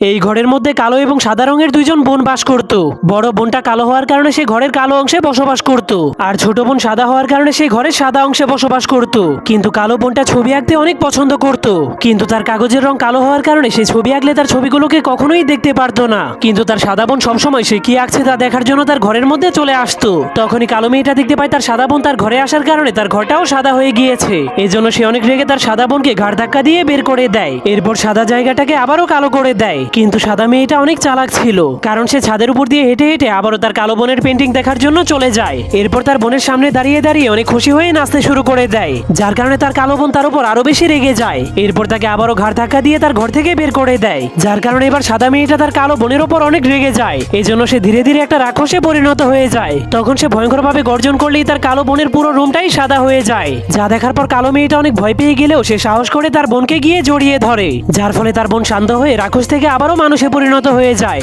এই ঘরের মধ্যে কালো এবং সাদা রঙের দুইজন বোন বাস করত। বড় বোনটা কালো হওয়ার কারণে সে ঘরের কালো অংশে বসবাস করত, আর ছোট বোন সাদা হওয়ার কারণে সে ঘরের সাদা অংশে বসবাস করত। কিন্তু কালো বোনটা ছবি আঁকতে অনেক পছন্দ করত, কিন্তু তার কাগজের রং কালো হওয়ার কারণে সে ছবি আঁকলে তার ছবিগুলোকে কখনোই দেখতে পারতো না। কিন্তু তার সাদা বোন সবসময় সে কি আঁকছে তা দেখার জন্য তার ঘরের মধ্যে চলে আসতো। তখনই কালো মেয়েটা দেখতে পায় তার সাদা বোন তার ঘরে আসার কারণে তার ঘরটাও সাদা হয়ে গিয়েছে। এজন্য সে অনেক রেগে তার সাদা বোনকে ঘাড় ধাক্কা দিয়ে বের করে দেয়। এরপর সাদা জায়গাটাকে আবারও কালো করে দেয়। কিন্তু সাদা মেয়েটা অনেক চালাক ছিল, কারণ সে ছাদের উপর দিয়ে হেঁটে হেঁটে আবারও তার কালো বোনের পেন্টিং দেখার জন্য চলে যায়। এরপর তার বোনের সামনে দাঁড়িয়ে দাঁড়িয়ে অনেক খুশি হয়ে নাচতে শুরু করে দেয়, যার কারণে তার কালো বোন তার উপর আরো বেশি রেগে যায়। এরপর তাকে আবারও ঘাড় ধাক্কা দিয়ে তার ঘর থেকে বের করে দেয়, যার কারণে এবার সাদা মেয়েটা তার কালো বোনের উপর অনেক রেগে যায়। এজন্য সে ধীরে ধীরে একটা রাক্ষসে পরিণত হয়ে যায়। তখন সে ভয়ঙ্করভাবে গর্জন করলেই তার কালো বোনের পুরো রুমটাই সাদা হয়ে যায়। যা দেখার পর কালো মেয়েটা অনেক ভয় পেয়ে গেলেও সে সাহস করে তার বোনকে গিয়ে জড়িয়ে ধরে, যার ফলে তার বোন শান্ত হয়ে রাক্ষস থেকে আবারও মানুষে পরিণত হয়ে যায়।